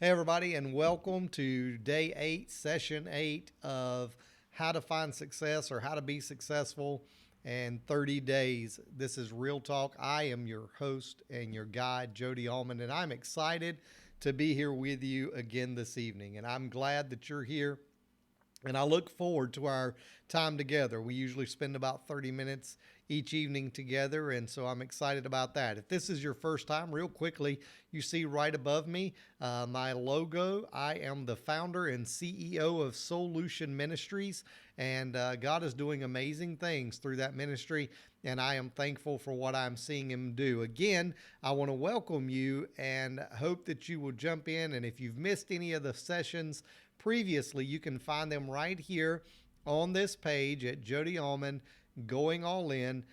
Hey, everybody, and welcome to day 8, session 8 of How to Find Success or How to Be Successful in 30 Days. This is Real Talk. I am your host and your guide, Jody Almond, and I'm excited to be here with you again this evening. And I'm glad that you're here. And I look forward to our time together. We usually spend about 30 minutes each evening together, and so I'm excited about that. If this is your first time, real quickly, you see right above me my logo. I am the founder and CEO of Solution Ministries, and God is doing amazing things through that ministry, and I am thankful for what I'm seeing Him do. Again, I want to welcome you and hope that you will jump in, and if you've missed any of the sessions previously, you can find them right here on this page at Jody Almond Going All In.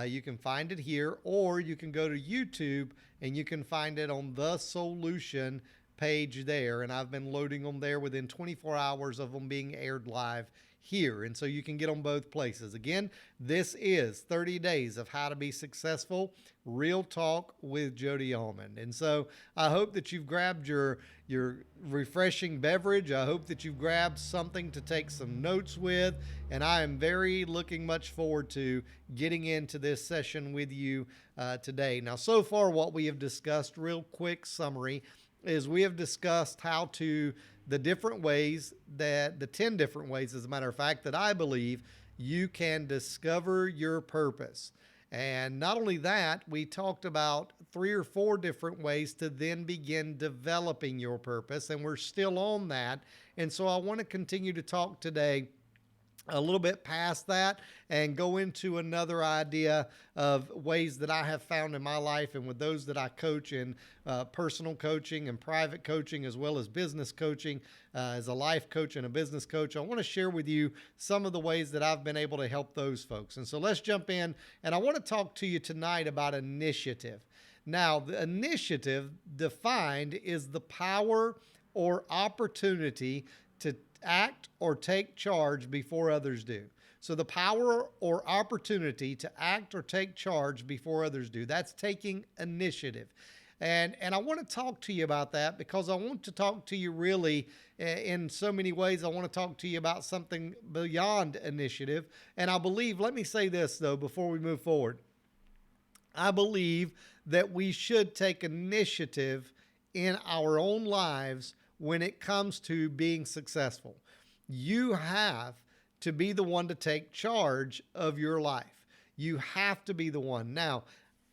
You can find it here, or you can go to YouTube and you can find it on the Solution page there. And I've been loading them there within 24 hours of them being aired live here. And so you can get them both places. Again, this is 30 Days of How to Be Successful, Real Talk with Jody Almond. And so I hope that you've grabbed your refreshing beverage. I hope that you've grabbed something to take some notes with. And I am very looking much forward to getting into this session with you today. Now, so far what we have discussed, real quick summary, is we have discussed how to the 10 different ways, as a matter of fact, that I believe you can discover your purpose. And not only that, we talked about 3 or 4 different ways to then begin developing your purpose, and we're still on that. And so I want to continue to talk today a little bit past that and go into another idea of ways that I have found in my life and with those that I coach in personal coaching and private coaching, as well as business coaching, as a life coach and a business coach. I want to share with you some of the ways that I've been able to help those folks. And so let's jump in, and I want to talk to you tonight about initiative. Now, the initiative defined is the power or opportunity to act or take charge before others do. So the power or opportunity to act or take charge before others do. That's taking initiative. And I want to talk to you about that because I want to talk to you really in so many ways. I want to talk to you about something beyond initiative. And I believe, let me say this though, before we move forward. I believe that we should take initiative in our own lives when it comes to being successful. You have to be the one to take charge of your life. You have to be the one. Now,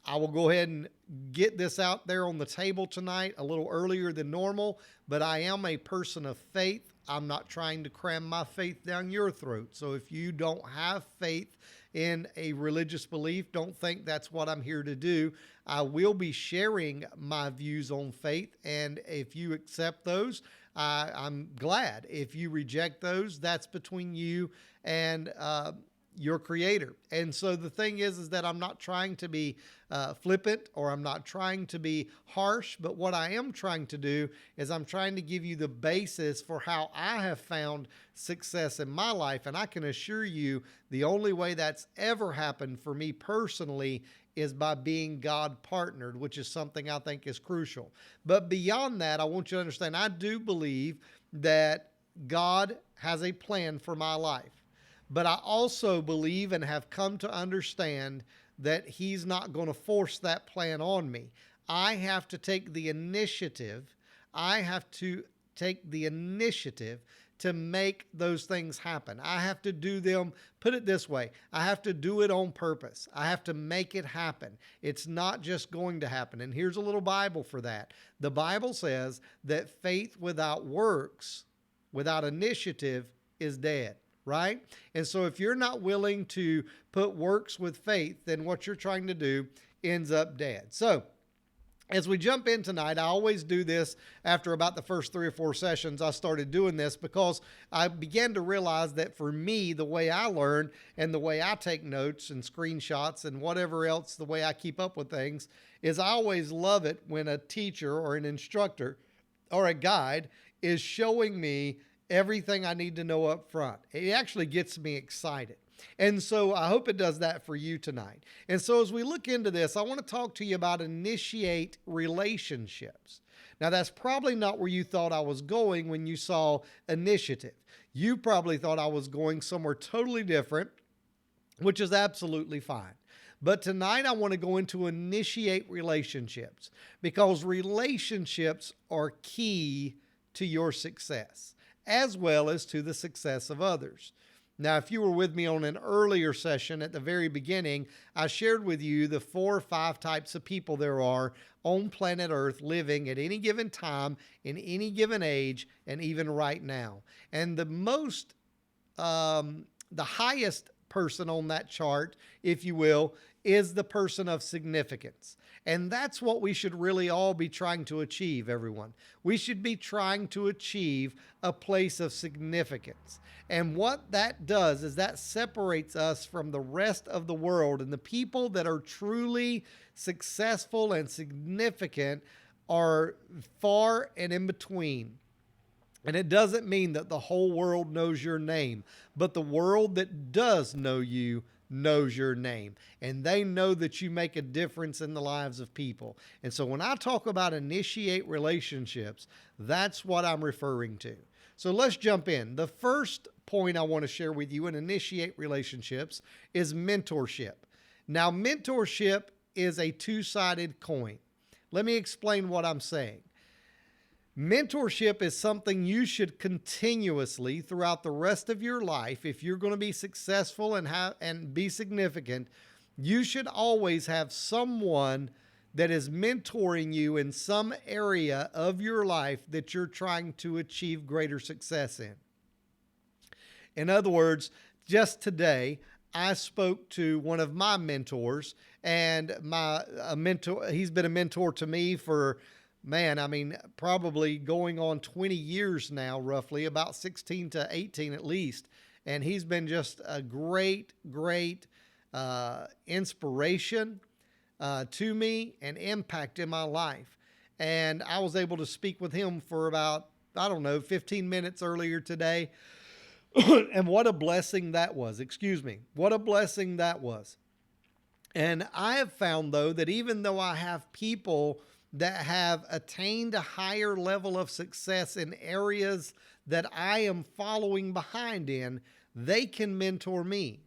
I will go ahead and get this out there on the table tonight a little earlier than normal, but I am a person of faith. I'm not trying to cram my faith down your throat. So if you don't have faith in a religious belief, don't think that's what I'm here to do. I will be sharing my views on faith, and if you accept those, I'm glad. If you reject those, that's between you and your creator. And so the thing is that I'm not trying to be flippant, or I'm not trying to be harsh, but what I am trying to do is I'm trying to give you the basis for how I have found success in my life. And I can assure you the only way that's ever happened for me personally is by being God partnered, which is something I think is crucial. But beyond that, I want you to understand, I do believe that God has a plan for my life. But I also believe and have come to understand that He's not going to force that plan on me. I have to take the initiative. I have to take the initiative to make those things happen. I have to do them, put it this way, I have to do it on purpose. I have to make it happen. It's not just going to happen. And here's a little Bible for that. The Bible says that faith without works, without initiative, is dead. Right? And so if you're not willing to put works with faith, then what you're trying to do ends up dead. So as we jump in tonight, I always do this after about the first 3 or 4 sessions. I started doing this because I began to realize that for me, the way I learn and the way I take notes and screenshots and whatever else, the way I keep up with things, is I always love it when a teacher or an instructor or a guide is showing me everything I need to know up front. It actually gets me excited. And so I hope it does that for you tonight. And so as we look into this, I want to talk to you about initiate relationships. Now, that's probably not where you thought I was going when you saw initiative. You probably thought I was going somewhere totally different, which is absolutely fine. But tonight I want to go into initiate relationships, because relationships are key to your success as well as to the success of others. Now, if you were with me on an earlier session at the very beginning, I shared with you the 4 or 5 types of people there are on planet Earth living at any given time, in any given age, and even right now. And the highest person on that chart, if you will, is the person of significance. And that's what we should really all be trying to achieve, everyone. We should be trying to achieve a place of significance. And what that does is that separates us from the rest of the world. And the people that are truly successful and significant are far and in between. And it doesn't mean that the whole world knows your name, but the world that does know you knows your name, and they know that you make a difference in the lives of people. And so when I talk about initiate relationships, that's what I'm referring to. So let's jump in. The first point I want to share with you in initiate relationships is mentorship. Now, mentorship is a two-sided coin. Let me explain what I'm saying. Mentorship is something you should continuously throughout the rest of your life. If you're going to be successful and be significant, you should always have someone that is mentoring you in some area of your life that you're trying to achieve greater success in. In other words, just today, I spoke to one of my mentors, and he's been a mentor to me for probably going on 20 years now, roughly, about 16 to 18 at least. And he's been just a great inspiration to me and impact in my life. And I was able to speak with him for about, 15 minutes earlier today. And what a blessing that was. What a blessing that was. And I have found, though, that even though I have people that have attained a higher level of success in areas that I am following behind in, they can mentor me.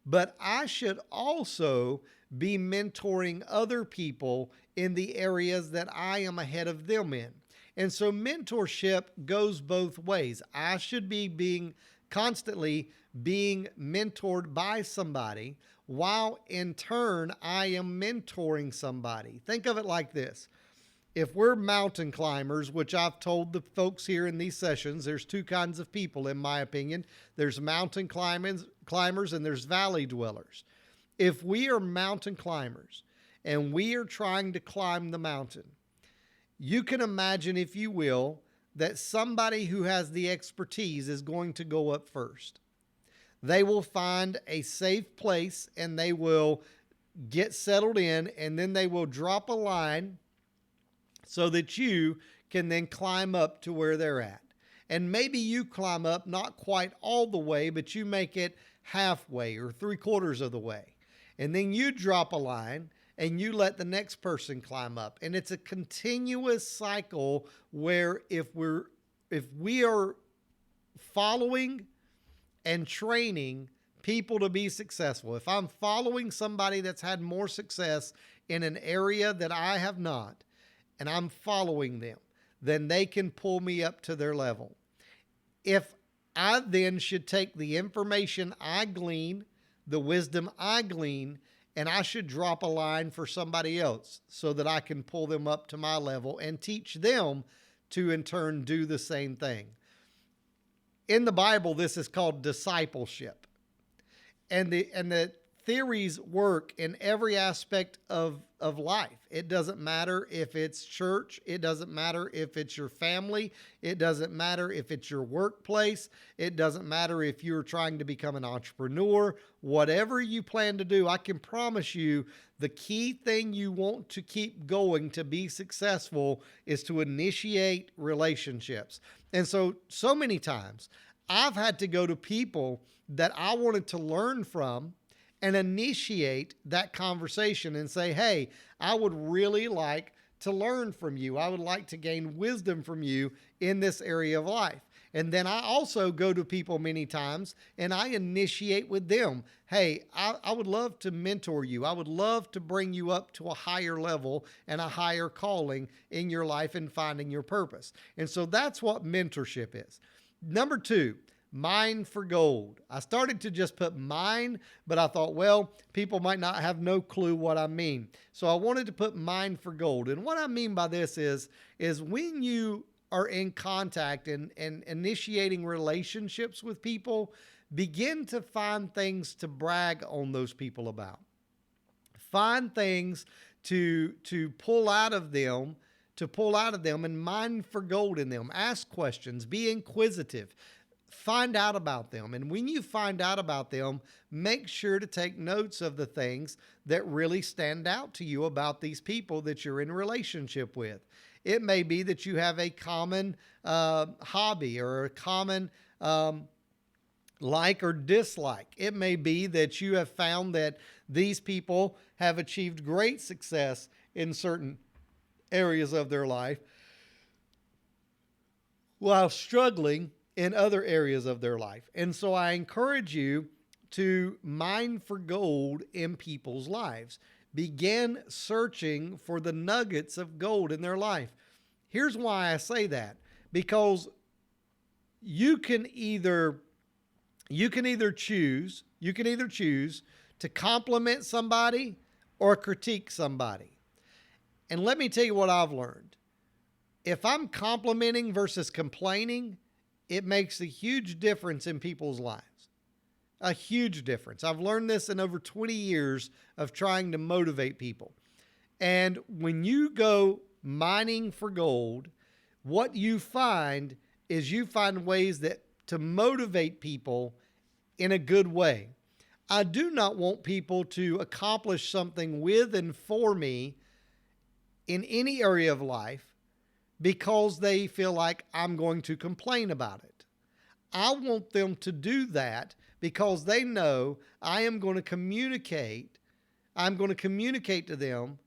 But I should also be mentoring other people in the areas that I am ahead of them in. And so mentorship goes both ways. I should be constantly being mentored by somebody, while in turn I am mentoring somebody. Think of it like this. If we're mountain climbers, which I've told the folks here in these sessions, there's 2 kinds of people, in my opinion. There's mountain climbers and there's valley dwellers. If we are mountain climbers and we are trying to climb the mountain, you can imagine, if you will, that somebody who has the expertise is going to go up first. They will find a safe place and they will get settled in, and then they will drop a line so that you can then climb up to where they're at. And maybe you climb up not quite all the way, but you make it halfway or 3/4 of the way. And then you drop a line and you let the next person climb up. And it's a continuous cycle where if we are following and training people to be successful, if I'm following somebody that's had more success in an area that I have not, and I'm following them, then they can pull me up to their level. If I then should take the information I glean, the wisdom I glean, and I should drop a line for somebody else so that I can pull them up to my level and teach them to in turn do the same thing. In the Bible, this is called discipleship. And the theories work in every aspect of life. It doesn't matter if it's church. It doesn't matter if it's your family. It doesn't matter if it's your workplace. It doesn't matter if you're trying to become an entrepreneur. Whatever you plan to do, I can promise you the key thing you want to keep going to be successful is to initiate relationships. And so many times I've had to go to people that I wanted to learn from and initiate that conversation and say, hey, I would really like to learn from you. I would like to gain wisdom from you in this area of life. And then I also go to people many times and I initiate with them. Hey, I would love to mentor you. I would love to bring you up to a higher level and a higher calling in your life and finding your purpose. And so that's what mentorship is. Number 2, mine for gold. I started to just put mine, but I thought, well, people might not have no clue what I mean. So I wanted to put mine for gold. And what I mean by this is when you are in contact and initiating relationships with people, begin to find things to brag on those people about. Find things to pull out of them, and mine for gold in them. Ask questions, be inquisitive. Find out about them. And when you find out about them, make sure to take notes of the things that really stand out to you about these people that you're in a relationship with. It may be that you have a common hobby or a common like or dislike. It may be that you have found that these people have achieved great success in certain areas of their life while struggling in other areas of their life. And so I encourage you to mine for gold in people's lives. Begin searching for the nuggets of gold in their life. Here's why I say that. Because you can either choose to compliment somebody or critique somebody. And let me tell you what I've learned. If I'm complimenting versus complaining, it makes a huge difference in people's lives. A huge difference. I've learned this in over 20 years of trying to motivate people. And when you go mining for gold, what you find is you find ways to motivate people in a good way. I do not want people to accomplish something with and for me in any area of life because they feel like I'm going to complain about it. I want them to do that because they know I am going to communicate. I'm going to communicate to them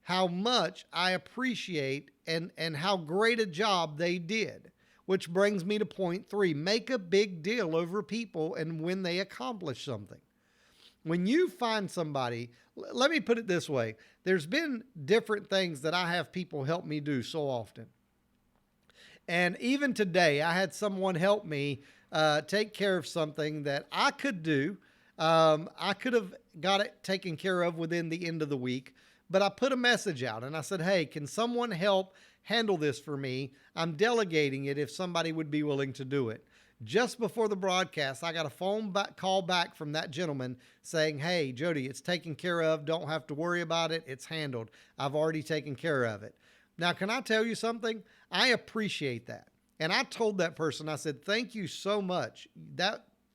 how much I appreciate and how great a job they did. Which brings me to point 3. Make a big deal over people and when they accomplish something. When you find somebody, let me put it this way. There's been different things that I have people help me do so often. And even today, I had someone help me take care of something that I could do. I could have got it taken care of within the end of the week, but I put a message out and I said, hey, can someone help handle this for me? I'm delegating it if somebody would be willing to do it. Just before the broadcast, I got a phone call back from that gentleman saying, hey, Jody, it's taken care of. Don't have to worry about it. It's handled. I've already taken care of it. Now, can I tell you something? I appreciate that. And I told that person, I said, thank you so much.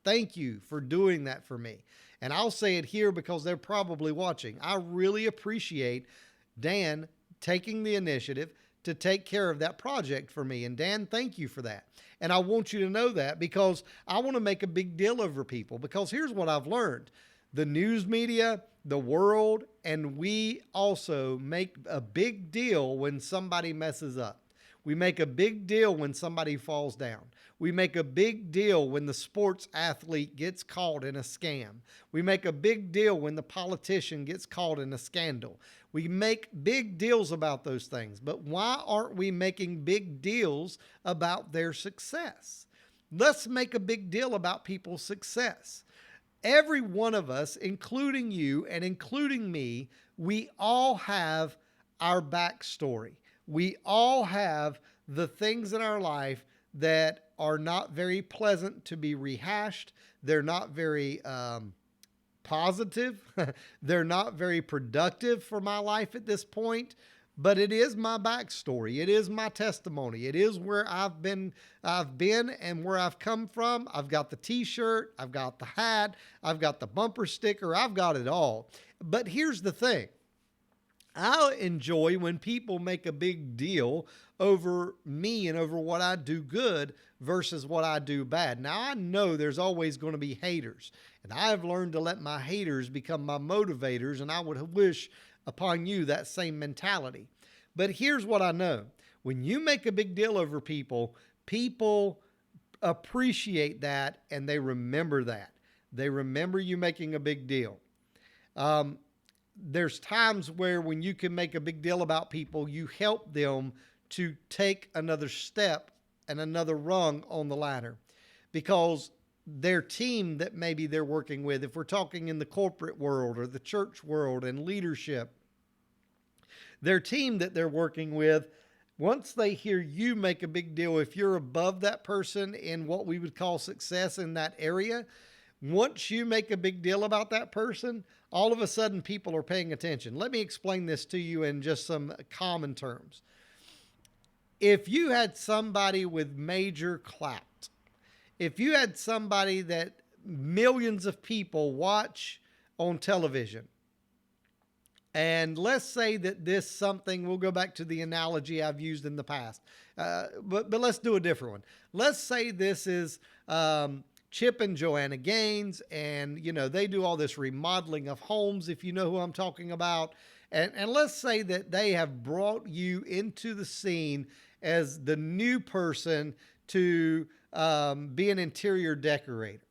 Thank you for doing that for me. And I'll say it here because they're probably watching. I really appreciate Dan taking the initiative to take care of that project for me. And Dan, thank you for that. And I want you to know that because I want to make a big deal over people, because here's what I've learned. The news media, the world, and we also make a big deal when somebody messes up. We make a big deal when somebody falls down. We make a big deal when the sports athlete gets caught in a scam. We make a big deal when the politician gets caught in a scandal. We make big deals about those things. But why aren't we making big deals about their success? Let's make a big deal about people's success. Every one of us, including you and including me, we all have our backstory. We all have the things in our life that are not very pleasant to be rehashed. They're not very positive. They're not very productive for my life at this point, but it is my backstory. It is my testimony. It is where I've been and where I've come from. I've got the t-shirt. I've got the hat. I've got the bumper sticker. I've got it all. But here's the thing. I enjoy when people make a big deal over me and over what I do good versus what I do bad. Now, I know there's always going to be haters, and I've learned to let my haters become my motivators, and I would wish upon you that same mentality. But here's what I know. When you make a big deal over people, people appreciate that and they remember that. They remember you making a big deal. There's times where when you can make a big deal about people, you help them to take another step and another rung on the ladder, because their team that maybe they're working with, if we're talking in the corporate world or the church world and leadership, their team that they're working with, once they hear you make a big deal, if you're above that person in what we would call success in that area, once you make a big deal about that person, all of a sudden people are paying attention. Let me explain this to you in just some common terms. If you had somebody with major clout, if you had somebody that millions of people watch on television, and let's say that this something, we'll go back to the analogy I've used in the past, but let's do a different one. Let's say this is Chip and Joanna Gaines, and they do all this remodeling of homes, if you know who I'm talking about. And let's say that they have brought you into the scene as the new person to be an interior decorator.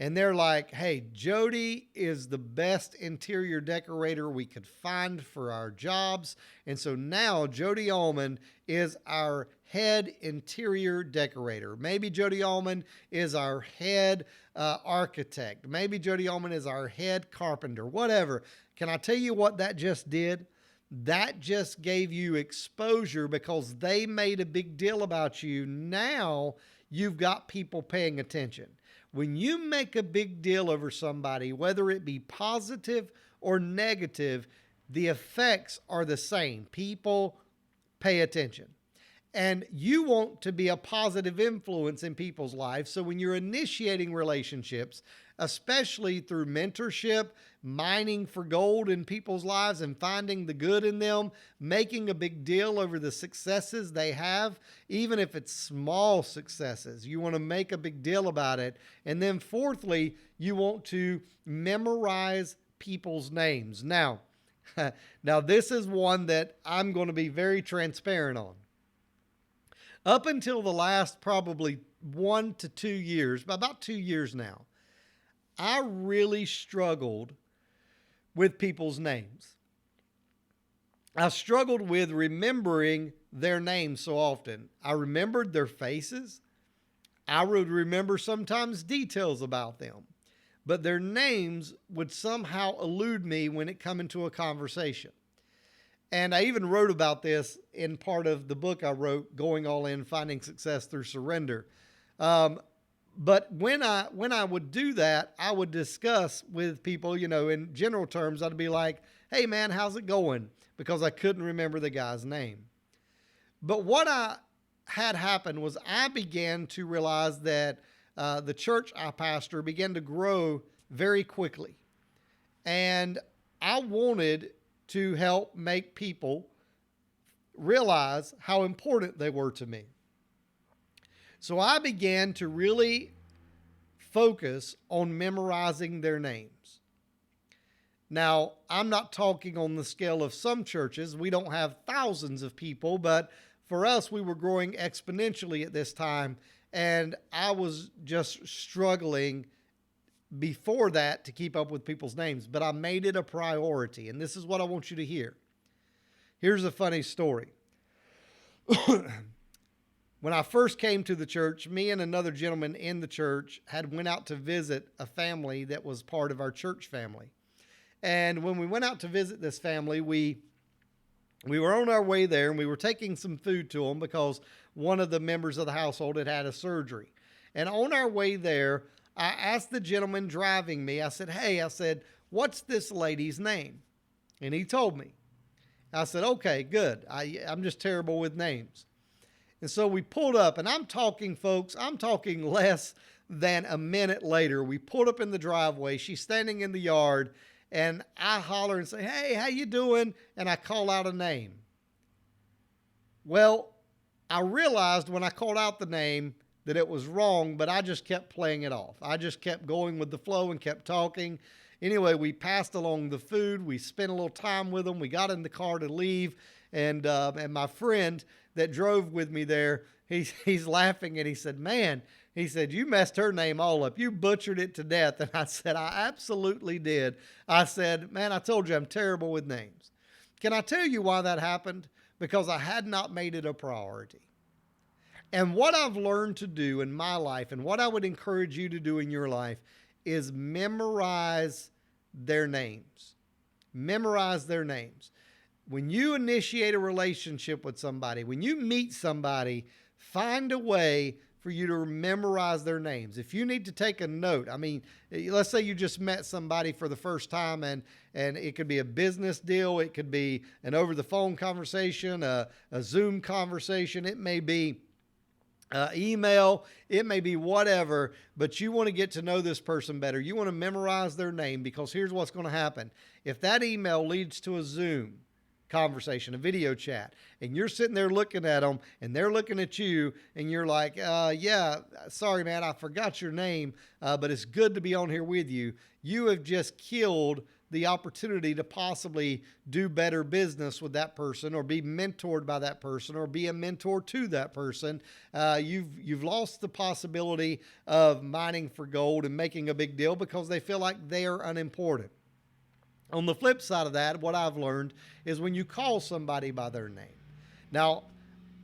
And they're like, hey, Jody is the best interior decorator we could find for our jobs. And so now Jody Almond is our head interior decorator. Maybe Jody Almond is our head architect. Maybe Jody Almond is our head carpenter, whatever. Can I tell you what that just did? That just gave you exposure because they made a big deal about you. Now you've got people paying attention. When you make a big deal over somebody, whether it be positive or negative, the effects are the same. People pay attention. And you want to be a positive influence in people's lives. So when you're initiating relationships, especially through mentorship, mining for gold in people's lives and finding the good in them, making a big deal over the successes they have, even if it's small successes, you want to make a big deal about it. And then fourthly, you want to memorize people's names. Now this is one that I'm going to be very transparent on. Up until the last probably 1 to 2 years, about 2 years now, I really struggled with people's names. I struggled with remembering their names so often. I remembered their faces. I would remember sometimes details about them, but their names would somehow elude me when it come into a conversation. And I even wrote about this in part of the book I wrote, Going All In, Finding Success Through Surrender. But when I would do that, I would discuss with people, in general terms, I'd be like, hey man, how's it going? Because I couldn't remember the guy's name. But what I had happen was I began to realize that the church I pastor began to grow very quickly. And I wanted to help make people realize how important they were to me. So I began to really focus on memorizing their names. Now, I'm not talking on the scale of some churches. We don't have thousands of people, but for us, we were growing exponentially at this time, and I was just struggling before that to keep up with people's names, but I made it a priority, and this is what I want you to hear. Here's a funny story. When I first came to the church, me and another gentleman in the church had went out to visit a family that was part of our church family. And when we went out to visit this family, we were on our way there, and we were taking some food to them because one of the members of the household had had a surgery. And on our way there, I asked the gentleman driving me, I said, what's this lady's name? And he told me. I said, okay, good. I'm just terrible with names. And so we pulled up, and I'm talking less than a minute later. We pulled up in the driveway. She's standing in the yard, and I holler and say, hey, how you doing? And I call out a name. Well, I realized when I called out the name that it was wrong, but I just kept playing it off. I just kept going with the flow and kept talking. Anyway, we passed along the food. We spent a little time with them. We got in the car to leave. And my friend that drove with me there, he's laughing, and he said, man, he said, you messed her name all up. You butchered it to death. And I said, I absolutely did. I said, man, I told you I'm terrible with names. Can I tell you why that happened? Because I had not made it a priority. And what I've learned to do in my life, and what I would encourage you to do in your life, is memorize their names. Memorize their names. When you initiate a relationship with somebody, when you meet somebody, find a way for you to memorize their names. If you need to take a note, I mean, let's say you just met somebody for the first time, and it could be a business deal, it could be an over-the-phone conversation, a Zoom conversation, it may be email, it may be whatever, but you want to get to know this person better. You want to memorize their name, because here's what's going to happen. If that email leads to a Zoom conversation, a video chat, and you're sitting there looking at them and they're looking at you, and you're like, yeah, sorry, man, I forgot your name, but it's good to be on here with you. You have just killed the opportunity to possibly do better business with that person, or be mentored by that person, or be a mentor to that person. You've lost the possibility of mining for gold and making a big deal because they feel like they are unimportant. On the flip side of that, what I've learned is when you call somebody by their name. Now,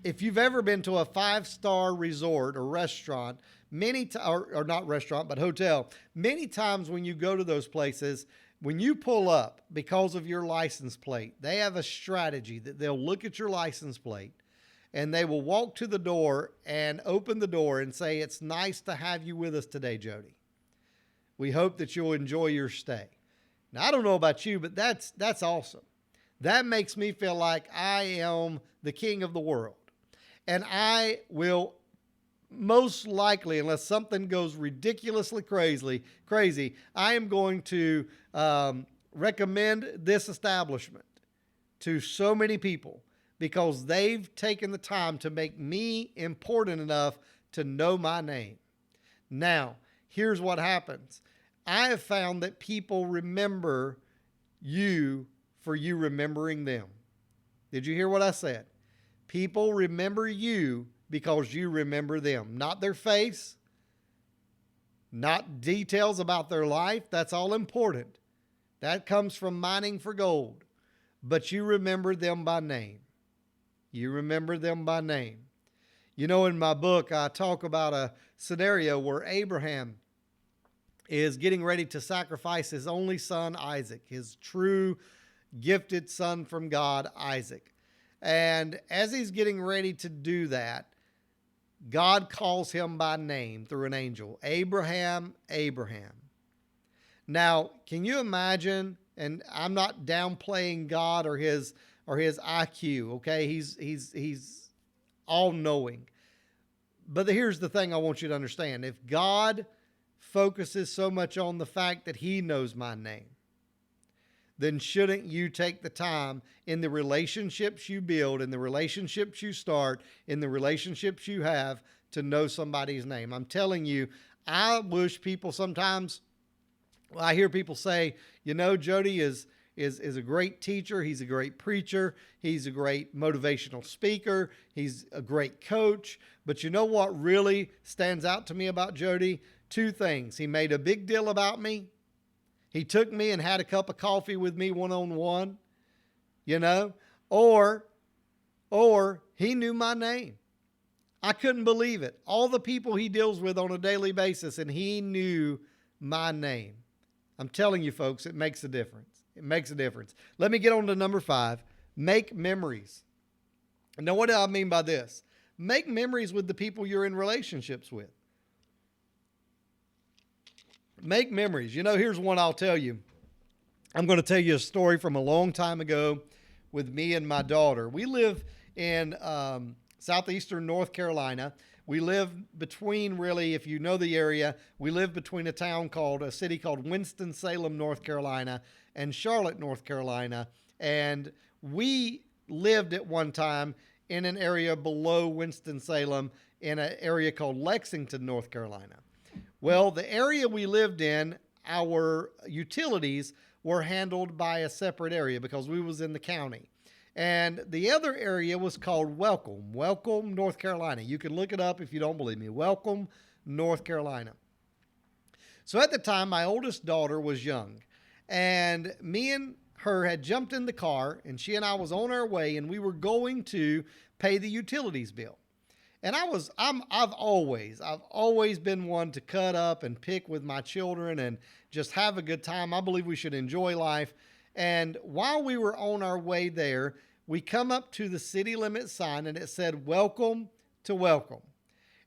if you've ever been to a 5-star resort or restaurant, or not restaurant, but hotel, many times when you go to those places, when you pull up because of your license plate, they have a strategy that they'll look at your license plate and they will walk to the door and open the door and say, it's nice to have you with us today, Jody. We hope that you'll enjoy your stay. Now, I don't know about you, but that's awesome. That makes me feel like I am the king of the world. And I will most likely, unless something goes ridiculously crazy, I am going to recommend this establishment to so many people because they've taken the time to make me important enough to know my name. Now, here's what happens. I have found that people remember you for you remembering them. Did you hear what I said? People remember you because you remember them. Not their face, not details about their life. That's all important. That comes from mining for gold. But you remember them by name. You remember them by name. You know, in my book, I talk about a scenario where Abraham is getting ready to sacrifice his only son, Isaac, his true gifted son from God, Isaac. And as he's getting ready to do that, God calls him by name through an angel, Abraham, Abraham. Now, can you imagine, and I'm not downplaying God or his IQ, okay? He's all-knowing. But here's the thing I want you to understand. If God focuses so much on the fact that he knows my name, then shouldn't you take the time in the relationships you build, in the relationships you start, in the relationships you have to know somebody's name? I'm telling you, I wish people sometimes, I hear people say, you know, Jody is a great teacher. He's a great preacher. He's a great motivational speaker. He's a great coach. But you know what really stands out to me about Jody? 2 things. He made a big deal about me. He took me and had a cup of coffee with me one-on-one, you know, or he knew my name. I couldn't believe it. All the people he deals with on a daily basis, and he knew my name. I'm telling you, folks, it makes a difference. It makes a difference. Let me get on to number 5. Make memories. Now, what do I mean by this? Make memories with the people you're in relationships with. Make memories. You know, here's one I'll tell you. I'm going to tell you a story from a long time ago with me and my daughter. We live in southeastern North Carolina. We live between, really, if you know the area, we live between a city called Winston-Salem, North Carolina, and Charlotte, North Carolina. And we lived at one time in an area below Winston-Salem in an area called Lexington, North Carolina. Well, the area we lived in, our utilities were handled by a separate area because we was in the county. And the other area was called Welcome, North Carolina. You can look it up if you don't believe me. Welcome, North Carolina. So at the time, my oldest daughter was young, and me and her had jumped in the car, and she and I was on our way, and we were going to pay the utilities bill. And I've always been one to cut up and pick with my children and just have a good time. I believe we should enjoy life. And while we were on our way there, we come up to the city limit sign and it said, "Welcome to Welcome."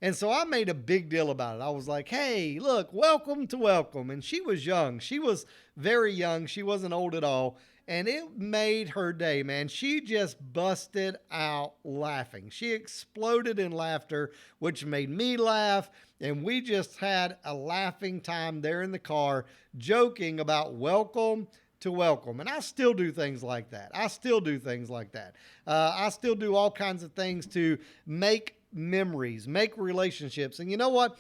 And so I made a big deal about it. I was like, "Hey, look, welcome to Welcome." And she was young. She was very young. She wasn't old at all. And it made her day, man. She just busted out laughing. She exploded in laughter, which made me laugh. And we just had a laughing time there in the car, joking about welcome to Welcome. And I still do things like that. I still do all kinds of things to make memories, make relationships. And you know what?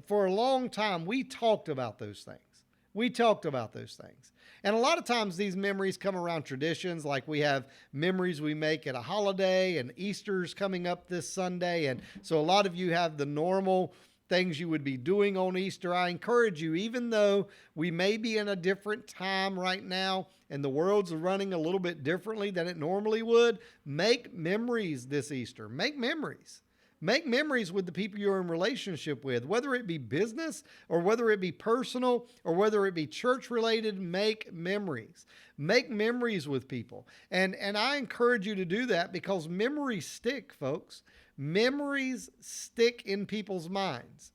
For a long time, we talked about those things. And a lot of times these memories come around traditions, like we have memories we make at a holiday, and Easter's coming up this Sunday. And so a lot of you have the normal things you would be doing on Easter. I encourage you, even though we may be in a different time right now and the world's running a little bit differently than it normally would, make memories this Easter. Make memories. Make memories with the people you're in relationship with, whether it be business or whether it be personal or whether it be church related. Make memories. Make memories with people. And I encourage you to do that because memories stick, folks. Memories stick in people's minds.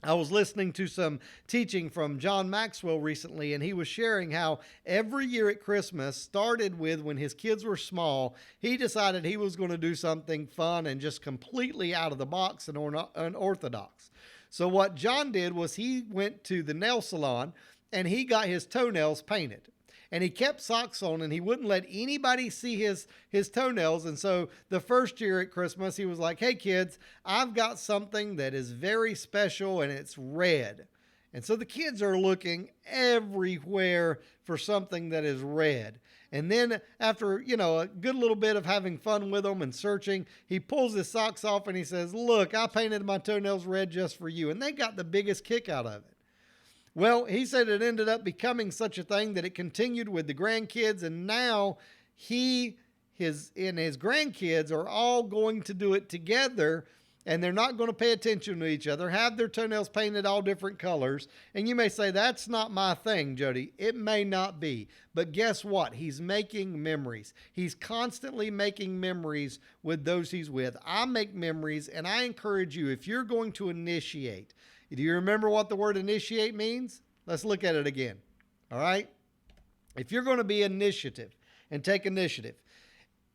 I was listening to some teaching from John Maxwell recently, and he was sharing how every year at Christmas started with when his kids were small. He decided he was going to do something fun and just completely out of the box and unorthodox. So what John did was he went to the nail salon and he got his toenails painted. And he kept socks on and he wouldn't let anybody see his toenails. And so the first year at Christmas, he was like, "Hey kids, I've got something that is very special and it's red." And so the kids are looking everywhere for something that is red. And then after, a good little bit of having fun with them and searching, he pulls his socks off and he says, "Look, I painted my toenails red just for you." And they got the biggest kick out of it. Well, he said it ended up becoming such a thing that it continued with the grandkids, and now his grandkids are all going to do it together, and they're not going to pay attention to each other, have their toenails painted all different colors. And you may say, "That's not my thing, Jody." It may not be, but guess what? He's making memories. He's constantly making memories with those he's with. I make memories, and I encourage you, if you're going to initiate, do you remember what the word initiate means? Let's look at it again. All right? If you're going to be initiative and take initiative,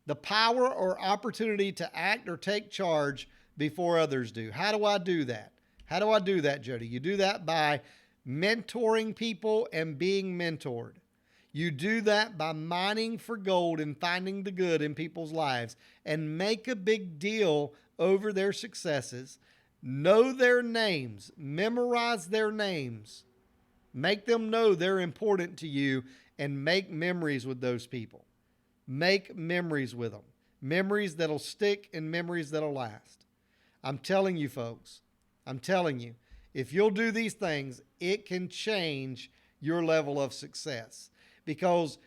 the power or opportunity to act or take charge before others do. How do I do that? How do I do that, Jody? You do that by mentoring people and being mentored. You do that by mining for gold and finding the good in people's lives, and make a big deal over their successes. Know their names, memorize their names, make them know they're important to you, and make memories with those people. Make memories with them. Memories that'll stick and memories that'll last. I'm telling you, folks, if you'll do these things, it can change your level of success. Because,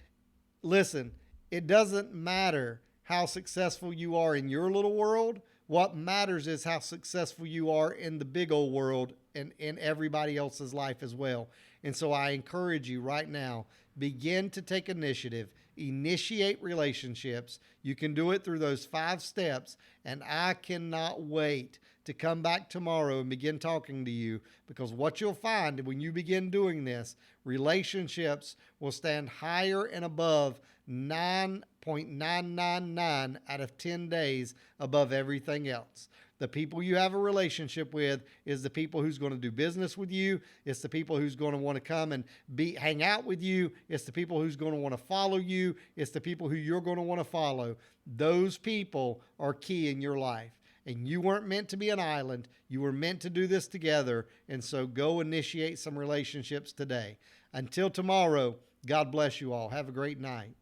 listen, it doesn't matter how successful you are in your little world. What matters is how successful you are in the big old world and in everybody else's life as well. And so I encourage you right now, begin to take initiative, initiate relationships. You can do it through those 5 steps. And I cannot wait to come back tomorrow and begin talking to you, because what you'll find when you begin doing this, relationships will stand higher and above 9.999 out of 10 days above everything else. The people you have a relationship with is the people who's going to do business with you. It's the people who's going to want to come and hang out with you. It's the people who's going to want to follow you. It's the people who you're going to want to follow. Those people are key in your life. And you weren't meant to be an island. You were meant to do this together. And so go initiate some relationships today. Until tomorrow, God bless you all. Have a great night.